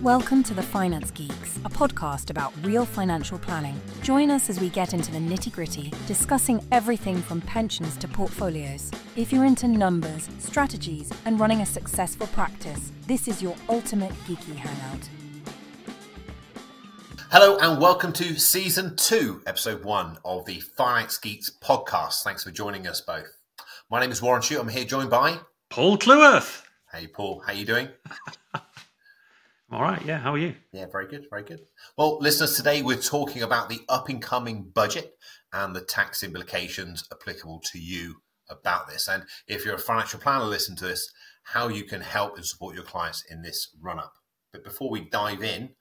Welcome to the Finance Geeks, a podcast about real financial planning. Join us as we get into the nitty-gritty, discussing everything from pensions to portfolios. If you're into numbers, strategies, and running a successful practice, this is your ultimate geeky hangout. Hello and welcome to Season 2, Episode 1 of the Finance Geeks podcast. Thanks for joining us both. My name is Warren Shute. I'm here joined by Paul Cleworth. Hey Paul, how you doing? All right, yeah, how are you? Yeah, very good, very good. Well, listeners, today we're talking about the up-and-coming budget and the tax implications applicable to you about this. And if you're a financial planner, listen to this, how you can help and support your clients in this run-up. But before we dive in,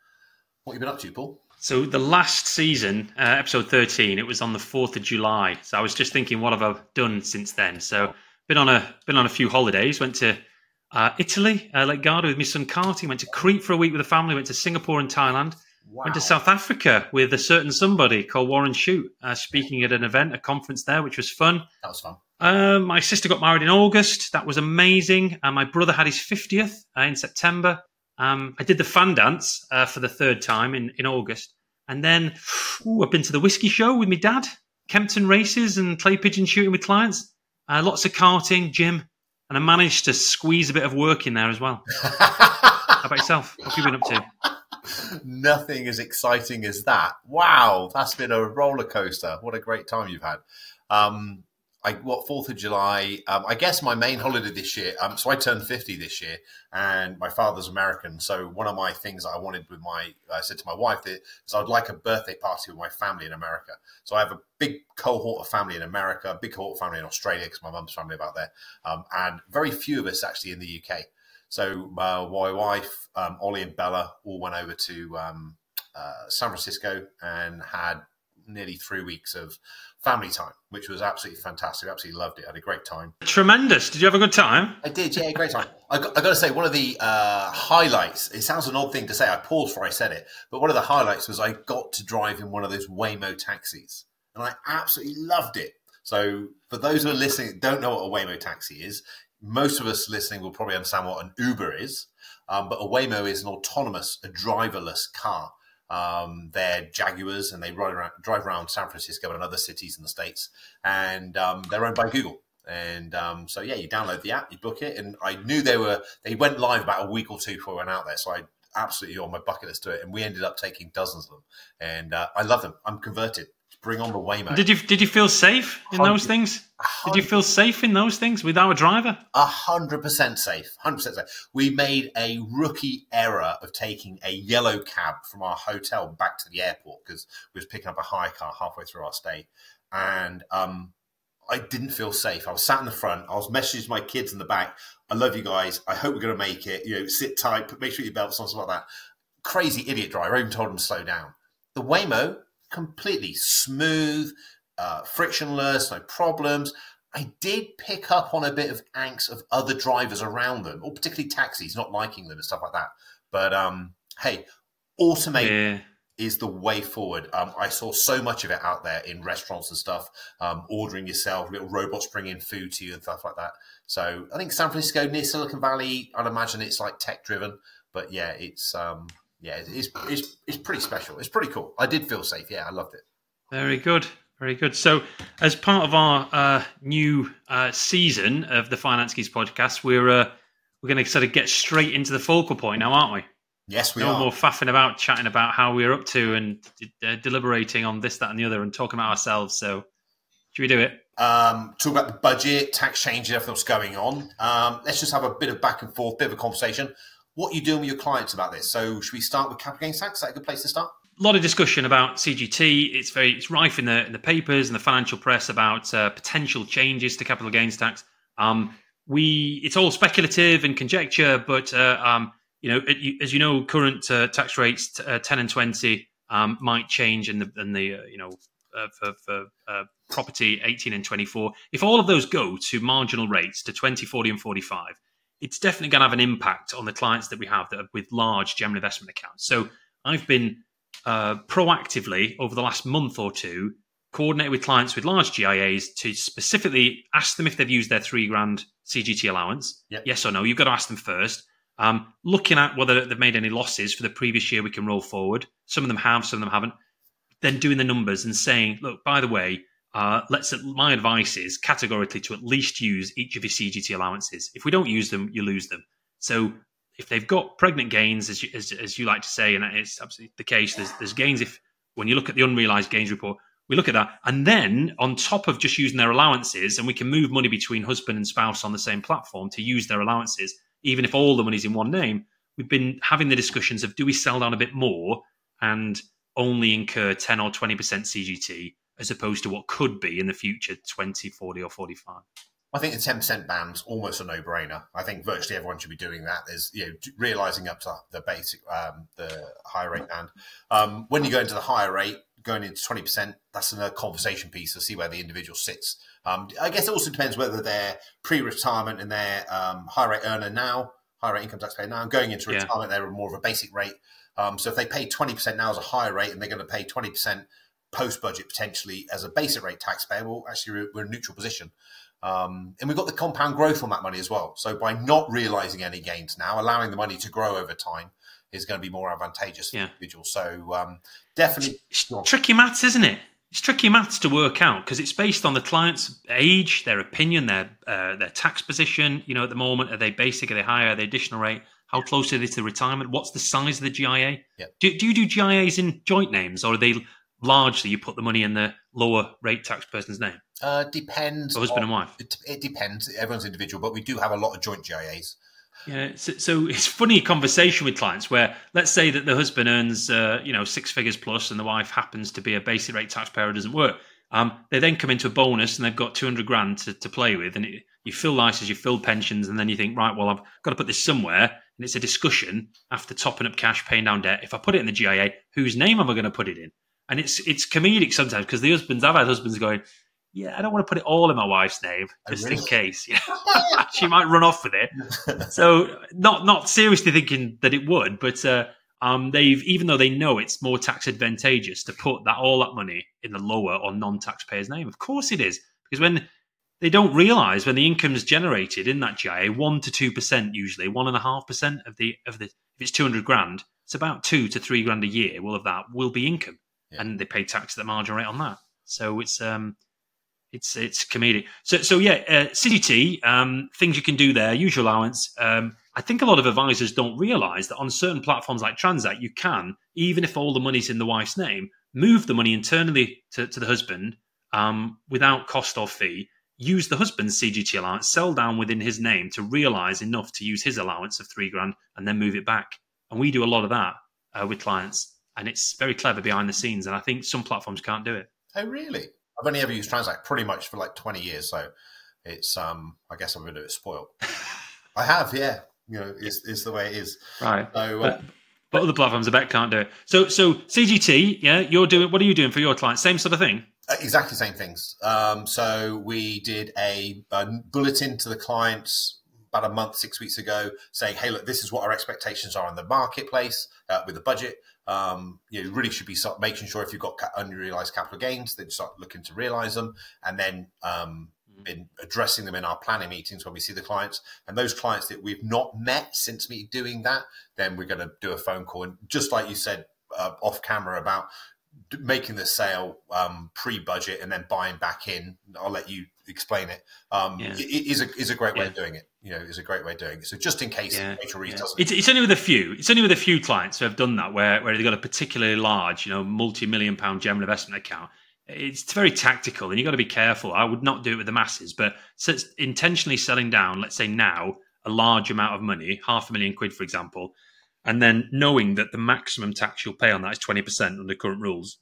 what have you been up to, Paul? So the last season, episode 13, it was on the 4th of July. So I was just thinking, what have I done since then? So been on a few holidays, went to Italy, Lake Garda with my son Carty, went to Crete for a week with the family, went to Singapore and Thailand, went to South Africa with a certain somebody called Warren Shute, speaking at an event, a conference there, which was fun. That was fun. My sister got married in August. That was amazing. My brother had his 50th in September. I did the fan dance for the third time in August. And then I've been to the whiskey show with my dad, Kempton races and clay pigeon shooting with clients, lots of karting, gym. And I managed to squeeze a bit of work in there as well. How about yourself? What have you been up to? Nothing as exciting as that. Wow, that's been a roller coaster. What a great time you've had. 4th of July, I guess my main holiday this year, so I turned 50 this year, and my father's American. So one of my things that I wanted with I said to my wife is I'd like a birthday party with my family in America. So I have a big cohort of family in America, a big cohort of family in Australia, because my mum's family about there, and very few of us actually in the UK. So my wife, Ollie and Bella all went over to San Francisco and had nearly 3 weeks of family time, which was absolutely fantastic. Absolutely loved it. I had a great time. Tremendous. Did you have a good time? I did, yeah, great time. I got to say, one of the highlights, it sounds an odd thing to say, I paused before I said it, but one of the highlights was I got to drive in one of those Waymo taxis, and I absolutely loved it. So for those who are listening that don't know what a Waymo taxi is, most of us listening will probably understand what an Uber is, but a Waymo is an autonomous, a driverless car. They're Jaguars, and they drive around San Francisco and other cities in the States, and they're owned by Google. And so yeah, you download the app, you book it, and I knew they went live about a week or two before I went out there, so I absolutely on my bucket list to it, and we ended up taking dozens of them, and I love them. I'm converted. Bring on the Waymo. Did you feel safe in those things? Did you feel safe in those things with our driver? 100% safe. 100% safe. We made a rookie error of taking a yellow cab from our hotel back to the airport because we was picking up a hire car halfway through our stay, and I didn't feel safe. I was sat in the front. I was messaging my kids in the back. I love you guys. I hope we're going to make it. You know, sit tight. Make sure your belt's on, something like that. Crazy idiot driver. I even told him to slow down. The Waymo, completely smooth, frictionless, no problems. I did pick up on a bit of angst of other drivers around them, or particularly taxis, not liking them and stuff like that. But hey, automate is the way forward. I saw so much of it out there in restaurants and stuff, ordering yourself, little robots bringing food to you and stuff like that. So I think San Francisco, near Silicon Valley, I'd imagine it's like tech driven, but yeah, it's pretty special. It's pretty cool. I did feel safe. Yeah, I loved it. Very good. Very good. So as part of our new season of the Finance Geeks podcast, we're going to sort of get straight into the focal point now, aren't we? Yes, we are. No more faffing about, chatting about how we're up to and deliberating on this, that and the other and talking about ourselves. So should we do it? Talk about the budget, tax changes, everything that's going on. Let's just have a bit of back and forth, bit of a conversation. What are you doing with your clients about this? So should we start with capital gains tax? Is that a good place to start? A lot of discussion about CGT. It's rife in the papers and the financial press about potential changes to capital gains tax. It's all speculative and conjecture, but as you know, current tax rates 10 and 20 might change in for property 18 and 24. If all of those go to marginal rates to 20, 40, and 45, it's definitely going to have an impact on the clients that we have that are with large general investment accounts. So I've been proactively over the last month or two coordinated with clients with large GIAs to specifically ask them if they've used their $3,000 CGT allowance. Yep. Yes or no. You've got to ask them first. Looking at whether they've made any losses for the previous year, we can roll forward. Some of them have, some of them haven't. Then doing the numbers and saying, look, by the way, my advice is categorically to at least use each of your CGT allowances. If we don't use them, you lose them. So if they've got pregnant gains, as you like to say, and it's absolutely the case, there's gains when you look at the unrealized gains report, we look at that. And then on top of just using their allowances, and we can move money between husband and spouse on the same platform to use their allowances, even if all the money's in one name, we've been having the discussions of, do we sell down a bit more and only incur 10 or 20% CGT as opposed to what could be in the future 20, 40 or 45? I think the 10% band's almost a no-brainer. I think virtually everyone should be doing that. There's, realising up to the basic, the higher rate band. When you go into the higher rate, going into 20%, that's another conversation piece to see where the individual sits. I guess it also depends whether they're pre-retirement and they're high rate earner now, high rate income taxpayer now, and going into retirement, they're more of a basic rate. So if they pay 20% now as a higher rate and they're going to pay 20% post-budget potentially as a basic rate taxpayer, well, actually we're in a neutral position. And we've got the compound growth on that money as well. So by not realising any gains now, allowing the money to grow over time is going to be more advantageous for the individual. So definitely. It's tricky maths, isn't it? It's tricky maths to work out because it's based on the client's age, their opinion, their tax position. At the moment, are they basic? Are they higher? Are they additional rate? How close are they to retirement? What's the size of the GIA? Yeah. Do you do GIAs in joint names, or are they largely you put the money in the lower rate tax person's name? Depends. Husband and wife. It depends. Everyone's individual, but we do have a lot of joint GIAs. Yeah, so it's funny conversation with clients where let's say that the husband earns 6 figures plus and the wife happens to be a basic rate taxpayer who doesn't work. They then come into a bonus and they've got 200 grand to play with, and you fill licenses, you fill pensions, and then you think, right, well, I've got to put this somewhere, and it's a discussion after topping up cash, paying down debt. If I put it in the GIA, whose name am I going to put it in? And it's comedic sometimes because I've had husbands going, yeah, I don't want to put it all in my wife's name just in case. She might run off with it. So not seriously thinking that it would, but even though they know it's more tax advantageous to put all that money in the lower or non-taxpayer's name. Of course it is, because when they don't realise when the income is generated in that GIA, 1 to 2% usually, 1.5% of the if it's 200 grand, it's about 2 to 3 grand a year. All of that will be income, and they pay tax at the margin rate on that. So it's comedic. So CGT, things you can do there, usual allowance. I think a lot of advisors don't realise that on certain platforms like Transact, you can, even if all the money's in the wife's name, move the money internally to the husband without cost or fee, use the husband's CGT allowance, sell down within his name to realise enough to use his allowance of 3 grand and then move it back. And we do a lot of that with clients, and it's very clever behind the scenes. And I think some platforms can't do it. Oh, really? I've only ever used Transact pretty much for like 20 years, so it's I guess I'm a bit spoiled. I have, yeah. It's the way it is. Right. So, but other platforms, I bet, can't do it. So CGT, you're doing. What are you doing for your clients? Same sort of thing. Exactly same things. So we did a bulletin to the clients about a month, 6 weeks ago, saying, "Hey, look, this is what our expectations are in the marketplace with the budget. You really should be making sure if you've got unrealized capital gains, then start looking to realize them, and then been addressing them in our planning meetings when we see the clients. And those clients that we've not met since me doing that, then we're going to do a phone call. And just like you said off camera about making the sale pre-budget and then buying back in, I'll let you explain it. It is a great way of doing it. Is a great way of doing it. So just in case doesn't. It's only with a few. It's only with a few clients who have done that where they've got a particularly large, multi-million pound general investment account. It's very tactical, and you've got to be careful. I would not do it with the masses, but intentionally selling down, let's say now, a large amount of money, £500,000, for example, and then knowing that the maximum tax you'll pay on that is 20% under current rules.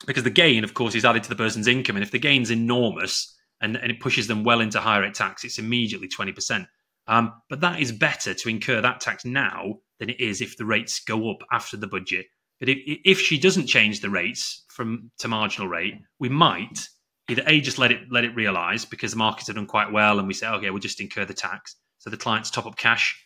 Because the gain, of course, is added to the person's income, and if the gain's enormous and it pushes them well into higher rate tax, it's immediately 20%. But that is better to incur that tax now than it is if the rates go up after the budget. But if she doesn't change the rates to marginal rate, we might either just let it realise because the markets have done quite well, and we say, okay, we'll just incur the tax, so the clients top up cash,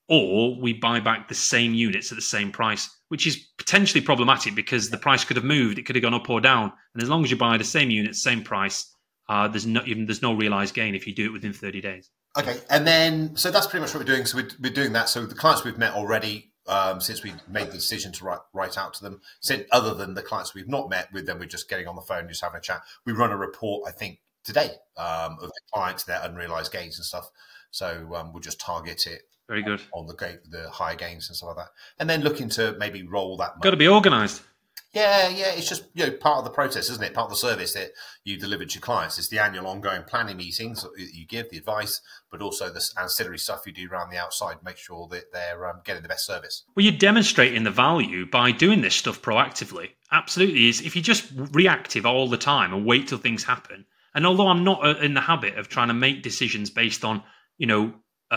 or we buy back the same units at the same price, which is potentially problematic because the price could have moved, it could have gone up or down, and as long as you buy the same units, same price, there's no realised gain if you do it within 30 days. Okay, and then so that's pretty much what we're doing. So we're doing that. So the clients we've met already, since we made the decision to write out to them, other than the clients we've not met with them, we're just getting on the phone, just having a chat. We run a report, I think, today of the clients, their unrealised gains and stuff. So we'll just target it. Very good. On the higher gains and stuff like that, and then looking to maybe roll that. Got to be organised. Yeah, it's just part of the process, isn't it? Part of the service that you deliver to your clients. It's the annual ongoing planning meetings that you give, the advice, but also the ancillary stuff you do around the outside. Make sure that they're getting the best service. Well, you're demonstrating the value by doing this stuff proactively. Absolutely, is if you're just reactive all the time and wait till things happen. And although I'm not in the habit of trying to make decisions based on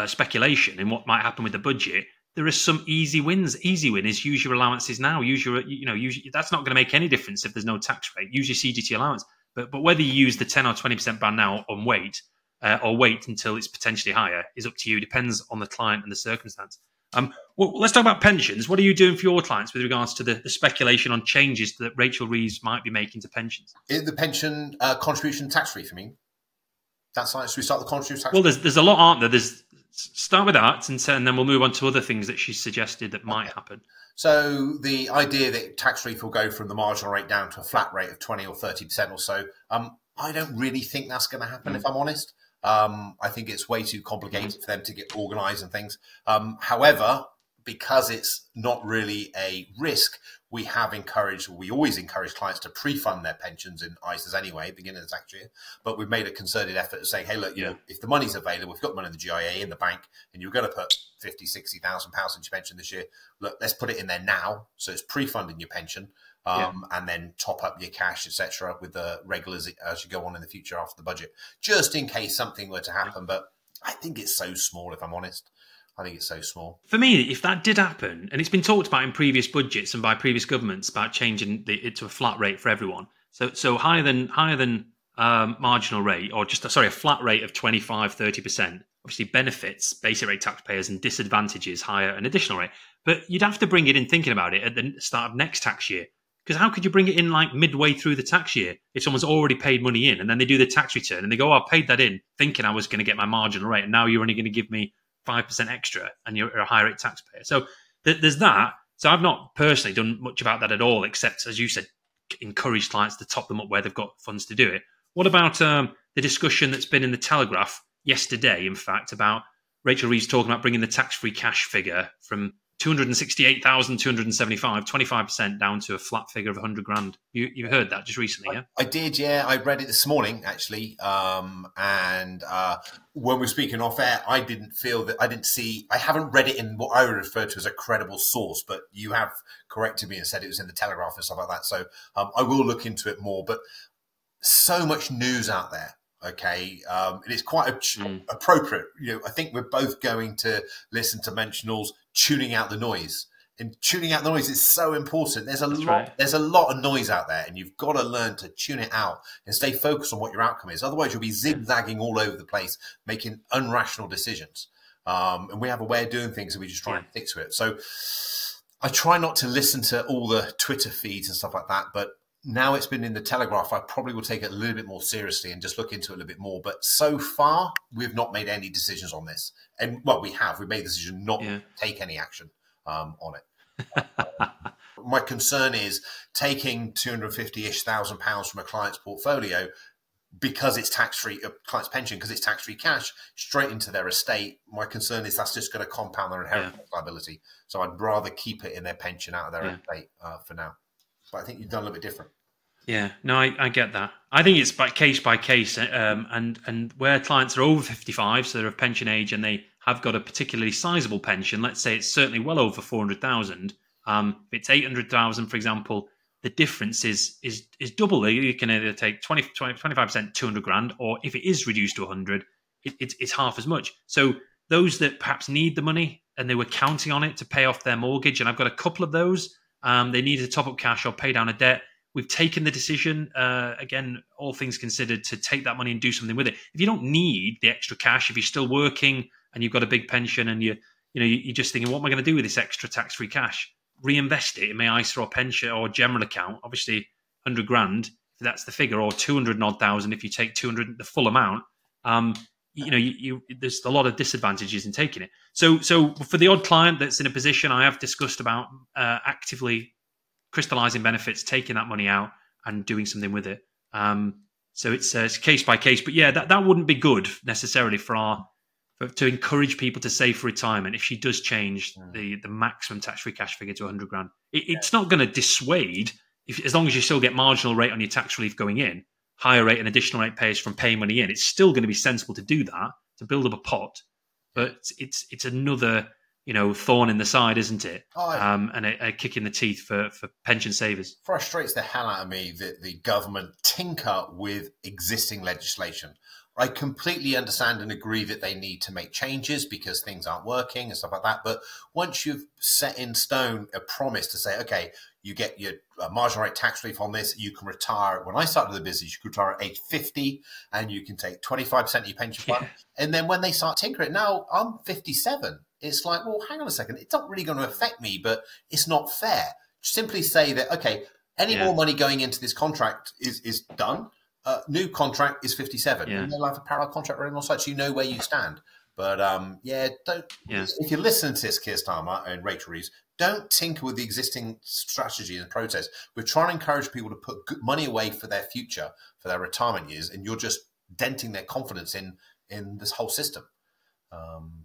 speculation and what might happen with the budget, there are some easy wins. Easy win is use your allowances now. Use that's not going to make any difference if there's no tax rate. Use your CGT allowance. But whether you use the 10 or 20% band now on wait or wait until it's potentially higher is up to you. Depends on the client and the circumstance. Well, let's talk about pensions. What are you doing for your clients with regards to the speculation on changes that Rachel Reeves might be making to pensions? Is the pension contribution tax-free for me? That's like, should we start the contribution tax? Well, there's a lot, aren't there? Start with that, and then we'll move on to other things that she's suggested that might happen. So the idea that tax relief will go from the marginal rate down to a flat rate of 20 or 30% or so, I don't really think that's going to happen, if I'm honest. I think it's way too complicated for them to get organised and things. However, because it's not really a risk, we always encourage clients to pre-fund their pensions in ISAs anyway, beginning of the tax year. But we've made a concerted effort to say, hey, look, if the money's available, we've got money in the GIA, in the bank, and you're going to put 50, 60,000 pounds into your pension this year, look, let's put it in there now. So it's pre-funding your pension, and then top up your cash, etc., with the regulars as you go on in the future after the budget, just in case something were to happen. But I think it's so small, if I'm honest. I think it's so small. For me, if that did happen, and it's been talked about in previous budgets and by previous governments about changing it to a flat rate for everyone, so higher than marginal rate, or a flat rate of 25-30%, obviously benefits basic rate taxpayers and disadvantages higher an additional rate. But you'd have to bring it in thinking about it at the start of next tax year. Because how could you bring it in like midway through the tax year if someone's already paid money in and then they do the tax return and they go, I paid that in thinking I was going to get my marginal rate, and now you're only going to give me 5% extra and you're a high rate taxpayer. So there's that. So I've not personally done much about that at all, except, as you said, encourage clients to top them up where they've got funds to do it. What about the discussion that's been in the Telegraph yesterday, in fact, about Rachel Reeves talking about bringing the tax-free cash figure from 268,275, 25% down to a flat figure of 100 grand. You heard that just recently, yeah? I did, yeah. I read it this morning, actually. And when we were speaking off air, I haven't read it in what I would refer to as a credible source, but you have corrected me and said it was in the Telegraph and stuff like that. So I will look into it more, but so much news out there. Okay, it is quite appropriate. I think we're both going to listen to mentionals, tuning out the noise. And tuning out the noise is so important. There's a lot of noise out there, and you've got to learn to tune it out and stay focused on what your outcome is. Otherwise, you'll be zigzagging all over the place, making unrational decisions. And we have a way of doing things, and we just try and stick to it. So I try not to listen to all the Twitter feeds and stuff like that, but now it's been in the Telegraph, I probably will take it a little bit more seriously and just look into it a little bit more. But so far, we've not made any decisions on this. And, well, we have. We made the decision not to take any action on it. My concern is taking 250-ish thousand pounds from a client's portfolio because it's tax-free, a client's pension, because it's tax-free cash, straight into their estate. My concern is that's just going to compound their inheritance liability. So I'd rather keep it in their pension out of their estate for now. But I think you've done a little bit different. Yeah, no, I get that. I think it's by case, and where clients are over 55, so they're of pension age, and they have got a particularly sizable pension. Let's say it's certainly well over 400,000. If it's 800,000, for example, the difference is double. You can either take 25%, 200 grand, or if it is reduced to 100, it's half as much. So those that perhaps need the money and they were counting on it to pay off their mortgage, and I've got a couple of those. They needed to top up cash or pay down a debt. We've taken the decision, again, all things considered, to take that money and do something with it. If you don't need the extra cash, if you're still working and you've got a big pension and you're just thinking, what am I going to do with this extra tax-free cash? Reinvest it in my ISA or pension or general account. Obviously, 100 grand that's the figure, or 200 odd thousand if you take 200 the full amount. There's a lot of disadvantages in taking it. So for the odd client that's in a position, I have discussed about actively crystallizing benefits, taking that money out and doing something with it. So it's case by case, but yeah, that wouldn't be good necessarily to encourage people to save for retirement. If she does change the maximum tax-free cash figure to 100 grand, it's not going to dissuade, as long as you still get marginal rate on your tax relief going in, higher rate and additional rate payers from paying money in. It's still going to be sensible to do that, to build up a pot, but it's another thorn in the side, isn't it? And a kick in the teeth for pension savers. Frustrates the hell out of me that the government tinker with existing legislation. I completely understand and agree that they need to make changes because things aren't working and stuff like that. But once you've set in stone a promise to say, okay, you get your marginal rate tax relief on this, you can retire. When I started the business, you could retire at age 50 and you can take 25% of your pension fund. And then when they start tinkering, now I'm 57. It's like, well, hang on a second. It's not really going to affect me, but it's not fair. Simply say that, okay, any more money going into this contract is done. New contract is 57. And they'll have a parallel contract running on site, so you know where you stand. But if you listen to this, Keir Starmer and Rachel Reeves, don't tinker with the existing strategy and process. We're trying to encourage people to put good money away for their future, for their retirement years, and you're just denting their confidence in this whole system.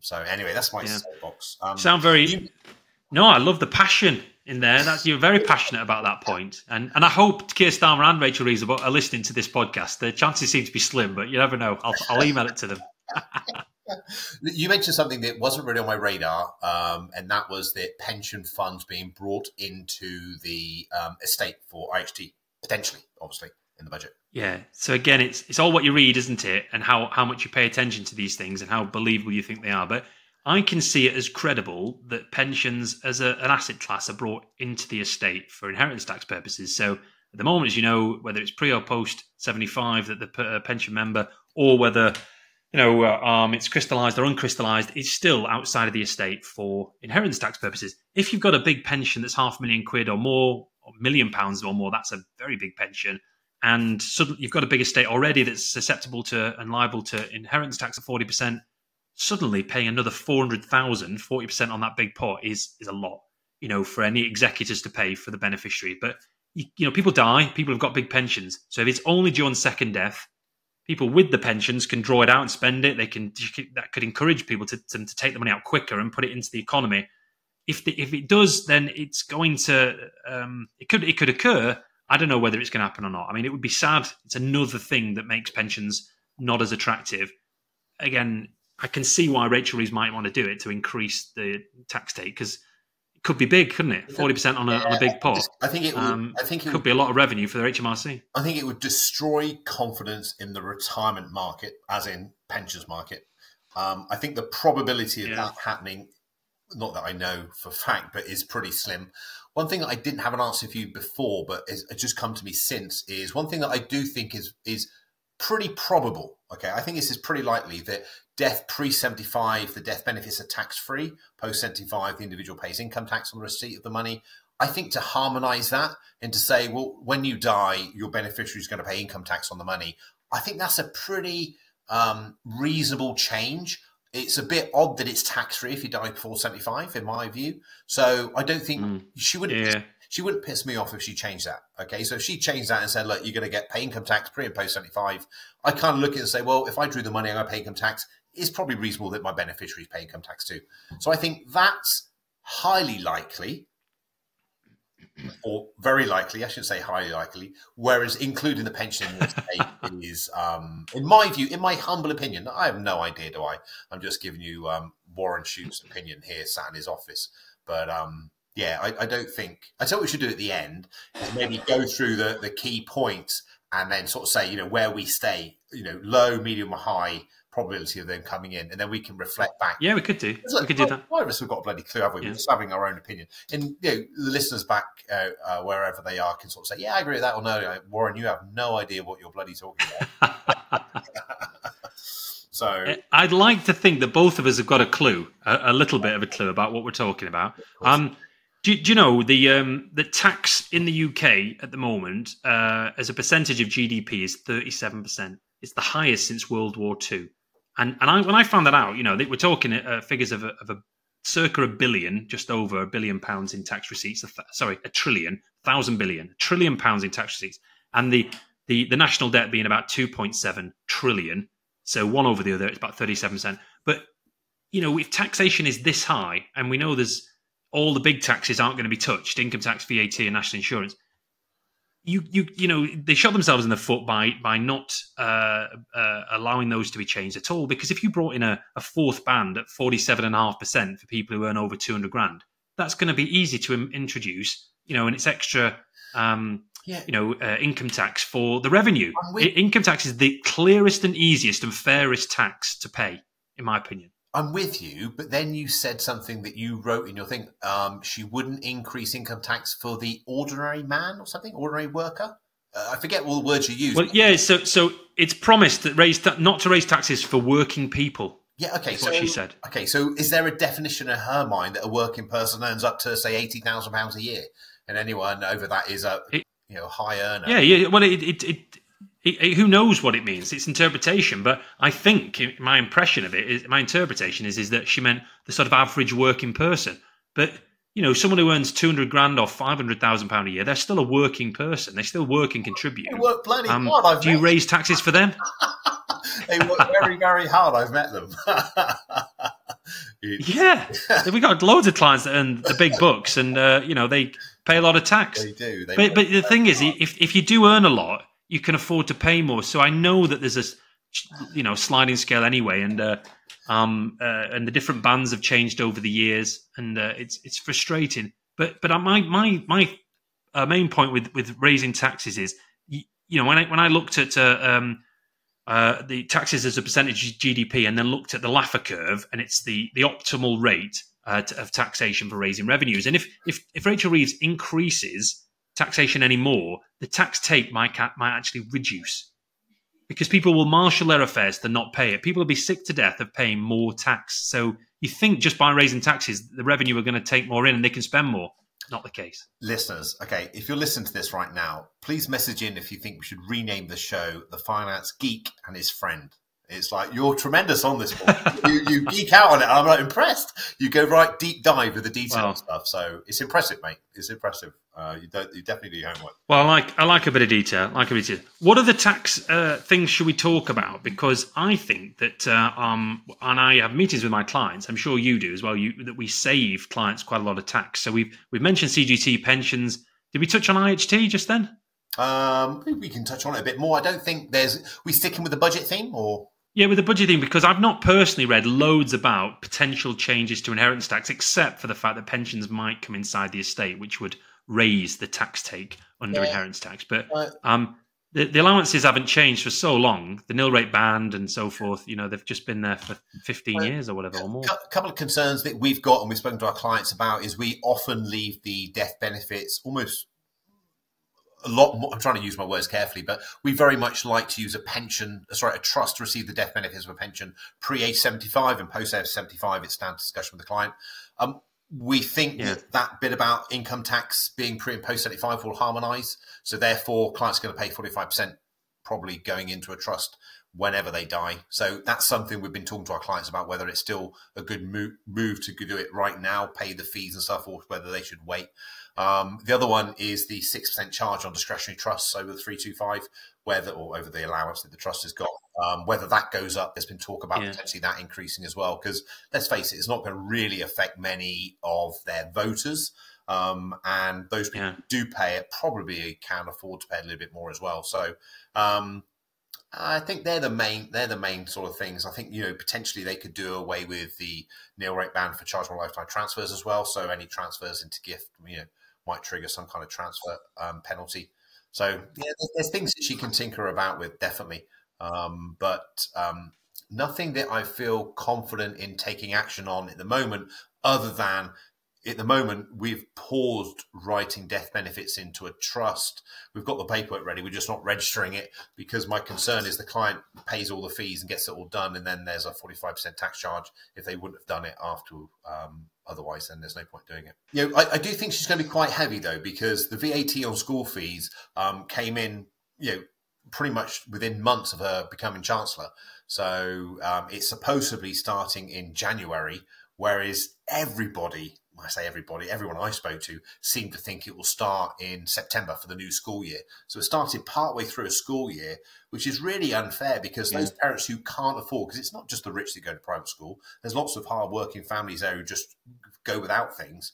So anyway, that's my soapbox. Sound very... No, I love the passion in there. You're very passionate about that point. And I hope Keir Starmer and Rachel Reeves are listening to this podcast. The chances seem to be slim, but you never know. I'll email it to them. You mentioned something that wasn't really on my radar, and that was that pension funds being brought into the estate for IHT, potentially, obviously, in the budget. Yeah. So again, it's all what you read, isn't it? And how much you pay attention to these things and how believable you think they are. But I can see it as credible that pensions as an asset class are brought into the estate for inheritance tax purposes. So at the moment, as you know, whether it's pre or post 75 that the pension member, or whether it's crystallised or uncrystallised, it's still outside of the estate for inheritance tax purposes. If you've got a big pension that's £500,000 or more, or £1 million or more, that's a very big pension. And suddenly you've got a big estate already that's susceptible to and liable to inheritance tax of 40%. Suddenly paying another 400,000, 40% on that big pot is a lot, for any executors to pay for the beneficiary. But, people die, people have got big pensions. So if it's only due on second death, people with the pensions can draw it out and spend it. That could encourage people to take the money out quicker and put it into the economy. If it does, then it's going to, it could occur. I don't know whether it's going to happen or not. I mean, it would be sad. It's another thing that makes pensions not as attractive. Again, I can see why Rachel Reeves might want to do it to increase the tax take, because it could be big, couldn't it? 40% on a big pot. I think it would. I think it could be a lot of revenue for the HMRC. I think it would destroy confidence in the retirement market, as in pensions market. I think the probability of that happening, not that I know for a fact, but is pretty slim. One thing that I didn't have an answer for you before, but it's just come to me since, is one thing that I do think is pretty probable. Okay, I think this is pretty likely that death pre-75, the death benefits are tax-free. Post-75, the individual pays income tax on the receipt of the money. I think to harmonise that and to say, well, when you die, your beneficiary is going to pay income tax on the money, I think that's a pretty reasonable change. It's a bit odd that it's tax-free if you die before 75, in my view. So I don't think she wouldn't. She wouldn't piss me off if she changed that. Okay, so if she changed that and said, look, you're going to pay income tax pre and post 75, I kind of look at it and say, well, if I drew the money, I'm going to pay income tax. It's probably reasonable that my beneficiaries pay income tax too. So I think that's highly likely, or very likely, I should say highly likely, whereas including the pension in the estate is, in my view, in my humble opinion, I have no idea, do I? I'm just giving you Warren Shute's opinion here, sat in his office. But yeah, I don't think, I tell what we should do at the end is maybe go through the key points and then sort of say, where we stay, low, medium, or high probability of them coming in, and then we can reflect back. Yeah, we could do. We could do that. Neither of us have got a bloody clue, have we? We're just having our own opinion. And the listeners back wherever they are can sort of say, yeah, I agree with that, or no, Warren, you have no idea what you're bloody talking about. So I'd like to think that both of us have got a clue, a little bit of a clue about what we're talking about. Do you know the tax in the UK at the moment as a percentage of GDP is 37%. It's the highest since World War II. And when I found that out, we're talking figures of a circa £1 billion, just over £1 billion in tax receipts. Sorry, £1 trillion, £1 trillion in tax receipts, and the national debt being about 2.7 trillion. So one over the other, it's about 37%. But if taxation is this high, and we know there's all the big taxes aren't going to be touched, income tax, VAT, and national insurance. They shot themselves in the foot by not allowing those to be changed at all. Because if you brought in a fourth band at 47.5% for people who earn over 200 grand, that's going to be easy to introduce. And it's extra, income tax for the revenue. Income tax is the clearest and easiest and fairest tax to pay, in my opinion. I'm with you, but then you said something that you wrote in your thing. She wouldn't increase income tax for the ordinary man or something, ordinary worker. I forget all the words you used. Well, yeah. So it's promised that not to raise taxes for working people. Yeah. Okay. That's what she said. Okay. So is there a definition in her mind that a working person earns up to say £80,000 a year, and anyone over that is a high earner? Yeah. Well, who knows what it means? It's interpretation, but I think my impression of it is, my interpretation is that she meant the sort of average working person. But someone who earns 200 grand or £500,000 a year, they're still a working person. They still work and contribute. They work bloody hard. Do you raise taxes for them? They work very, very hard. I've met them. Yeah, we got loads of clients that earn the big bucks, and they pay a lot of tax. They do. But the thing is, if you do earn a lot, you can afford to pay more. So I know that there's a sliding scale anyway, and the different bands have changed over the years, and it's frustrating. But my main point with raising taxes is, when I looked at the taxes as a percentage of GDP, and then looked at the Laffer curve, and it's the optimal rate of taxation for raising revenues. And if Rachel Reeves increases taxation anymore, the tax take might actually reduce, because people will marshal their affairs to not pay it. People will be sick to death of paying more tax. So you think just by raising taxes, the revenue are going to take more in and they can spend more. Not the case. Listeners, okay, if you're listening to this right now, please message in if you think we should rename the show The Finance Geek and His Friend. It's like, you're tremendous on this one. you geek out on it, and I'm like impressed. You go right deep dive with the detailed stuff. So it's impressive, mate. It's impressive. You definitely do your homework. Well, I like a bit of detail. What other tax things should we talk about? Because I think that, and I have meetings with my clients. I'm sure you do as well. That we save clients quite a lot of tax. So we've mentioned CGT, pensions. Did we touch on IHT just then? We can touch on it a bit more. I don't think we sticking with the budget theme, or. Yeah, with the budget thing, because I've not personally read loads about potential changes to inheritance tax, except for the fact that pensions might come inside the estate, which would raise the tax take under inheritance tax. But the allowances haven't changed for so long. The nil rate band and so forth, they've just been there for 15 years or whatever or more. A couple of concerns that we've got and we've spoken to our clients about is we often leave the death benefits almost a lot more. I'm trying to use my words carefully, but we very much like to use a trust to receive the death benefits of a pension pre-age 75 and post-age 75. It's down to discussion with the client. We think that bit about income tax being pre and post 75 will harmonise. So therefore, clients are going to pay 45% probably going into a trust whenever they die. So that's something we've been talking to our clients about, whether it's still a good move to do it right now, pay the fees and stuff, or whether they should wait. The other one is the 6% charge on discretionary trusts over the 325, or over the allowance that the trust has got. Whether that goes up, there's been talk about potentially that increasing as well. Because let's face it, it's not going to really affect many of their voters. And those people who do pay it probably can afford to pay a little bit more as well. So I think they're the main sort of things. I think, potentially they could do away with the nil rate ban for chargeable lifetime transfers as well. So any transfers into gift, might trigger some kind of transfer penalty. So there's things that she can tinker about with, definitely. But nothing that I feel confident in taking action on at the moment, other than at the moment, we've paused writing death benefits into a trust. We've got the paperwork ready. We're just not registering it because my concern is the client pays all the fees and gets it all done, and then there's a 45% tax charge if they wouldn't have done it after. Otherwise, then there's no point doing it. You know, I do think she's going to be quite heavy though, because the VAT on school fees came in, you know, pretty much within months of her becoming Chancellor. So it's supposedly starting in January, whereas everybody, when I say everybody, everyone I spoke to seemed to think it will start in September for the new school year. So it started partway through a school year, which is really unfair because those parents who can't afford, because it's not just the rich that go to private school, there's lots of hard-working families there who just go without things.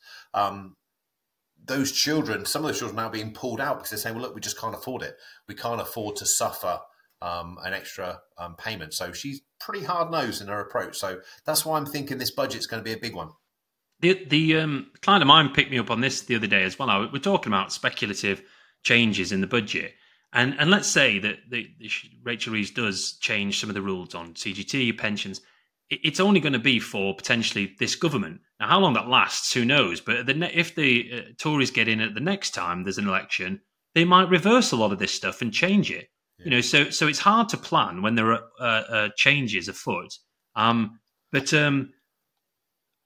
Those children, some of those children are now being pulled out because they're saying, well, look, we just can't afford it. We can't afford to suffer an extra payment. So she's pretty hard-nosed in her approach. So that's why I'm thinking this budget's going to be a big one. The client of mine picked me up on this the other day as well. We're talking about speculative changes in the budget. And let's say that Rachel Reeves does change some of the rules on CGT, pensions. It's only going to be for potentially this government. Now, how long that lasts, who knows? But if the Tories get in at the next time there's an election, they might reverse a lot of this stuff and change it. Yeah. You know, so it's hard to plan when there are changes afoot.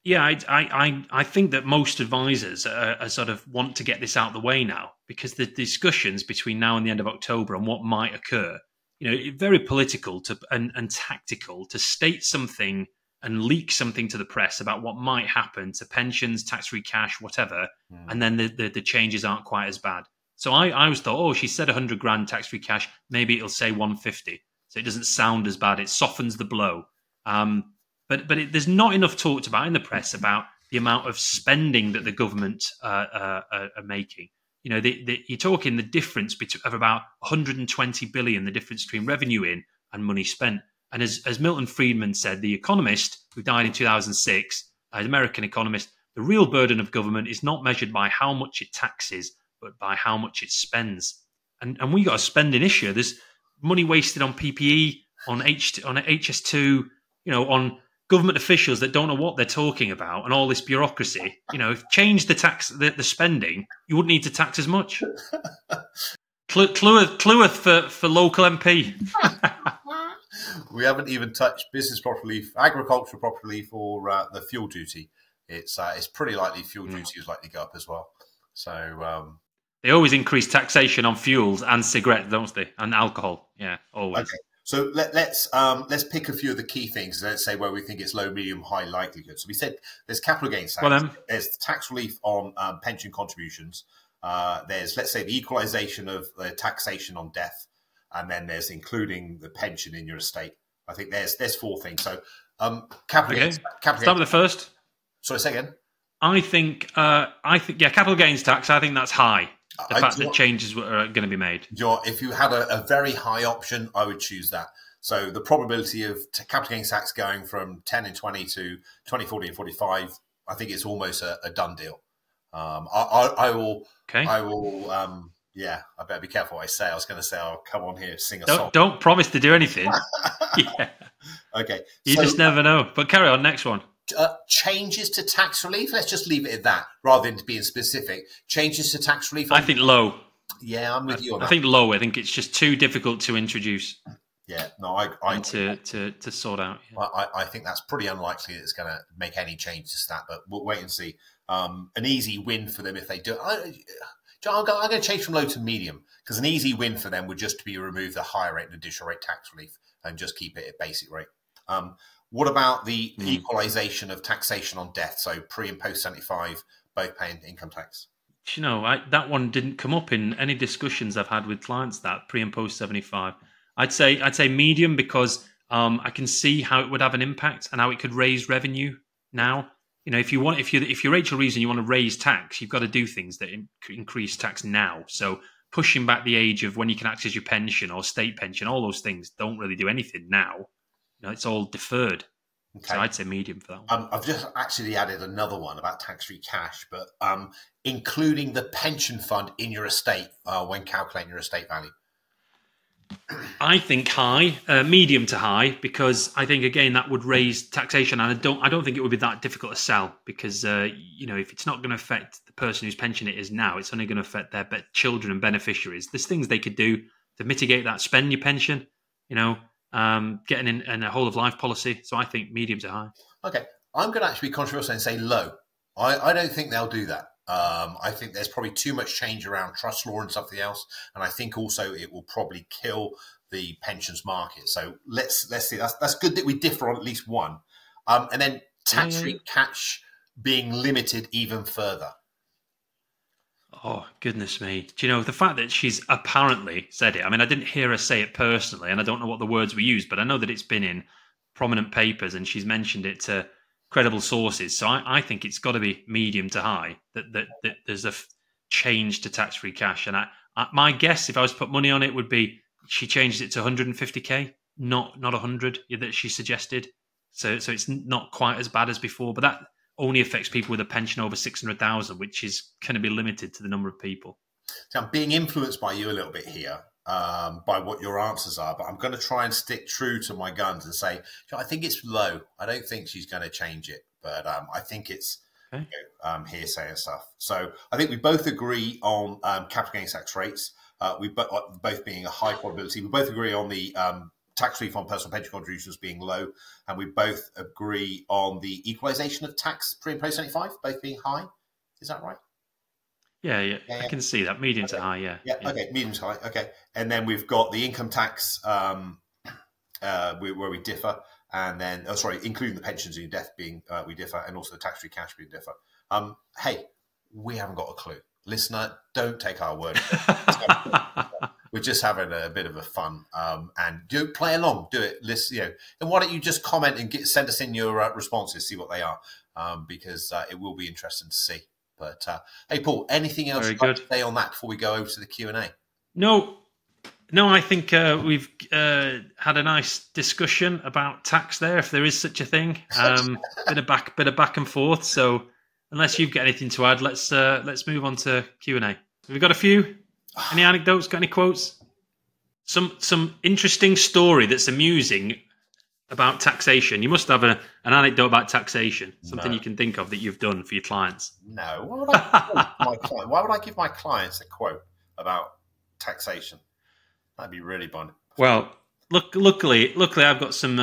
Yeah, I think that most advisors are sort of want to get this out of the way now, because the discussions between now and the end of October on what might occur, you know, very political and tactical to state something and leak something to the press about what might happen to pensions, tax-free cash, whatever, and then the changes aren't quite as bad. So I always thought, oh, she said 100 grand tax-free cash, maybe it'll say 150, so it doesn't sound as bad. It softens the blow. But there's not enough talked about in the press about the amount of spending that the government are making. You know, you're talking the difference of about 120 billion, the difference between revenue in and money spent. And as Milton Friedman said, the economist who died in 2006, an American economist, the real burden of government is not measured by how much it taxes, but by how much it spends. And we got a spending issue. There's money wasted on PPE, on HS2, you know, on government officials that don't know what they're talking about, and all this bureaucracy. You know, if change the spending, you wouldn't need to tax as much. Clueth for local MP. We haven't even touched business property, agriculture property for the fuel duty. It's pretty likely fuel duty is likely to go up as well. So they always increase taxation on fuels and cigarettes, don't they? And alcohol. Yeah, always. Okay. So let's pick a few of the key things. Let's say where we think it's low, medium, high likelihood. So we said there's capital gains tax. Well, there's tax relief on pension contributions. There's, let's say, the equalisation of the taxation on death, and then there's including the pension in your estate. I think there's four things. So capital gains. Start with the first. Sorry, say again. I think capital gains tax. I think that's high. The fact that changes are going to be made. If you had a very high option, I would choose that. So the probability of capital gains tax going from 10 and 20 to 20, 40 and 45, I think it's almost a done deal. I will. Yeah, I better be careful what I say. I was going to say, I'll come on here, sing a song. Don't promise to do anything. Yeah. Okay. You just never know. But carry on, next one. Changes to tax relief. Let's just leave it at that, rather than being specific. Changes to tax relief. I think low. Yeah, I'm with you on that. I think low. I think it's just too difficult to introduce. Yeah, no, I to sort out. Yeah. I think that's pretty unlikely that it's going to make any changes to that. But we'll wait and see. An easy win for them if they do. I'm going to change from low to medium, because an easy win for them would just be remove the higher rate and additional rate tax relief and just keep it at basic rate. What about the equalisation of taxation on death? So pre and post 75, both paying income tax. You know, that one didn't come up in any discussions I've had with clients. That pre and post 75, I'd say medium, because I can see how it would have an impact and how it could raise revenue. Now, you know, if you're Rachel Reeves and you want to raise tax, you've got to do things that increase tax now. So pushing back the age of when you can access your pension or state pension, all those things don't really do anything now. You know, it's all deferred. Okay. So I'd say medium for that one. I've just actually added another one about tax-free cash, but including the pension fund in your estate when calculating your estate value. I think high, medium to high, because I think again that would raise taxation, and I don't think it would be that difficult to sell because if it's not going to affect the person whose pension it is now, it's only going to affect their children and beneficiaries. There's things they could do to mitigate that. Spend your pension, getting in a whole of life policy. So I think medium to high. Okay, I'm going to actually be controversial and say low. I don't think they'll do that. I think there's probably too much change around trust law and something else, and I think also it will probably kill the pensions market. So let's see. That's good that we differ on at least one. And then tax-free cash being limited even further. Oh, goodness me. Do you know, the fact that she's apparently said it, I mean, I didn't hear her say it personally, and I don't know what the words were used, but I know that it's been in prominent papers and she's mentioned it to credible sources. So I think it's got to be medium to high, that there's a change to tax-free cash. And my guess, if I was to put money on it, would be she changed it to 150k, not 100 that she suggested. So it's not quite as bad as before, but that only affects people with a pension over 600,000, which is going to be limited to the number of people. So I'm being influenced by you a little bit here, by what your answers are, but I'm going to try and stick true to my guns and say, I think it's low. I don't think she's going to change it, but I think it's hearsay and stuff. So I think we both agree on capital gains tax rates. We both being a high probability. We both agree on the tax refund personal pension contributions being low, and we both agree on the equalisation of tax pre and post 75 both being high. Is that right? Yeah. I can see that medium to high. Yeah. Okay, medium to high. Okay, and then we've got the income tax where we differ, and then including the pensions in death being we differ, and also the tax free cash being differ. Hey, we haven't got a clue. Listener, don't take our word for it. We're just having a bit of a fun, and play along, do it. Listen, and why don't you just comment and send us in your responses, see what they are, because it will be interesting to see. But hey, Paul, anything else you'd like to say on that before we go over to the Q&A? No, I think we've had a nice discussion about tax there, if there is such a thing. Bit of back and forth. So unless you've got anything to add, let's move on to Q&A. Have we got a few? Any anecdotes? Got any quotes? Some interesting story that's amusing about taxation. You must have an anecdote about taxation. Something you can think of that you've done for your clients. No. Why would I give my clients a quote about taxation? That'd be really fun. Well, luckily, I've got some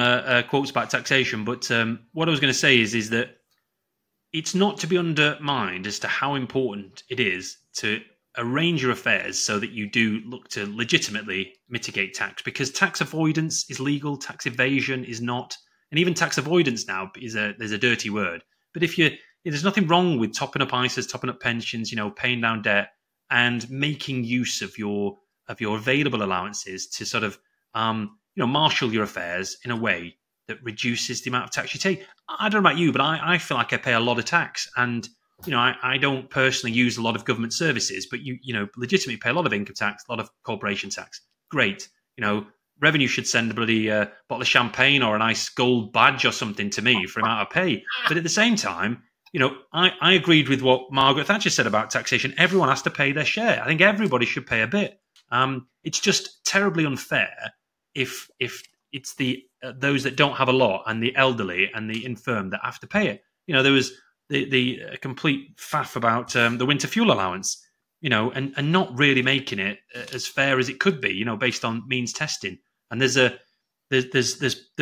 quotes about taxation. But what I was going to say is that it's not to be undermined as to how important it is to arrange your affairs so that you do look to legitimately mitigate tax, because tax avoidance is legal, tax evasion is not, and even tax avoidance now there's a dirty word. But there's nothing wrong with topping up ISAs, topping up pensions, paying down debt, and making use of your available allowances to sort of marshal your affairs in a way that reduces the amount of tax you take. I don't know about you, but I feel like I pay a lot of tax, and I don't personally use a lot of government services, but you legitimately pay a lot of income tax, a lot of corporation tax. Great. Revenue should send a bloody bottle of champagne or a nice gold badge or something to me for amount of pay. But at the same time, I agreed with what Margaret Thatcher said about taxation. Everyone has to pay their share. I think everybody should pay a bit. It's just terribly unfair if it's the those that don't have a lot and the elderly and the infirm that have to pay it. There was the complete faff about the winter fuel allowance, and not really making it as fair as it could be, based on means testing. And there's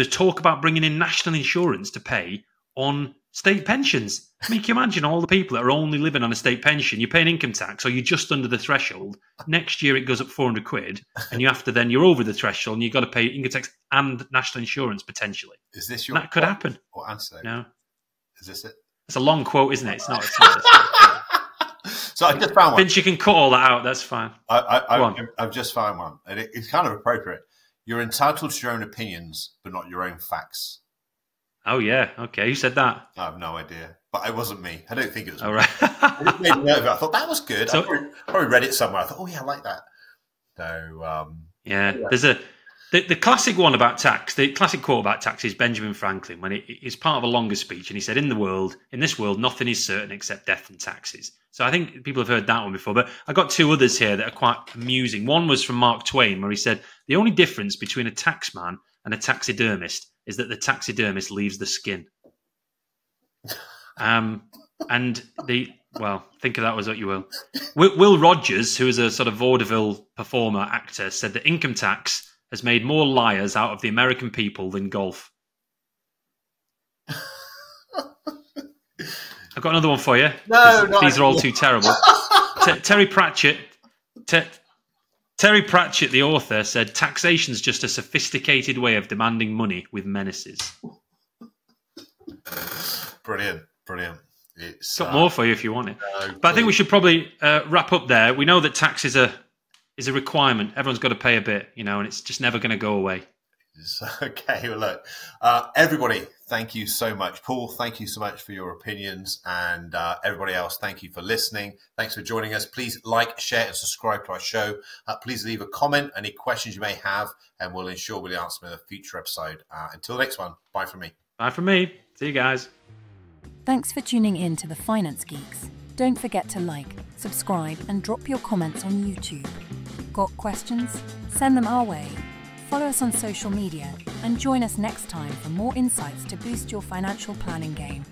talk about bringing in national insurance to pay on state pensions. I mean, can you imagine all the people that are only living on a state pension? You pay an income tax, or you're just under the threshold. Next year it goes up 400 quid, and you're over the threshold, and you've got to pay income tax and national insurance potentially. Is this your? That could happen. Or answer? No. Is this it? It's a long quote, isn't it? It's not. So I just found one. Vince, you can cut all that out. That's fine. I've just found one, and it's kind of appropriate. You're entitled to your own opinions, but not your own facts. Oh yeah, okay. Who said that? I have no idea, but it wasn't me. I don't think it was. All right. It made me nervous. I thought that was good. So, I probably read it somewhere. I thought, oh yeah, I like that. So yeah, The classic one about tax, the classic quote about tax is Benjamin Franklin when it's part of a longer speech, and he said, "In this world, nothing is certain except death and taxes." So I think people have heard that one before, but I got two others here that are quite amusing. One was from Mark Twain, where he said, "The only difference between a taxman and a taxidermist is that the taxidermist leaves the skin." Well, think of that as what you will. Will Rogers, who is a sort of vaudeville performer, actor, said that income tax has made more liars out of the American people than golf. I've got another one for you. No, these are all too terrible. Terry Pratchett, the author, said taxation's just a sophisticated way of demanding money with menaces. Brilliant. It's got more for you if you want it. But I think we should probably wrap up there. We know that tax is a requirement. Everyone's got to pay a bit, and it's just never going to go away. Okay, well, look, everybody, thank you so much. Paul, thank you so much for your opinions, and everybody else, thank you for listening. Thanks for joining us. Please like, share, and subscribe to our show. Please leave a comment, any questions you may have, and we'll ensure we'll answer them in a future episode. Until the next one, bye from me. Bye from me. See you guys. Thanks for tuning in to the Finance Geeks. Don't forget to like, subscribe, and drop your comments on YouTube. Got questions? Send them our way. Follow us on social media and join us next time for more insights to boost your financial planning game.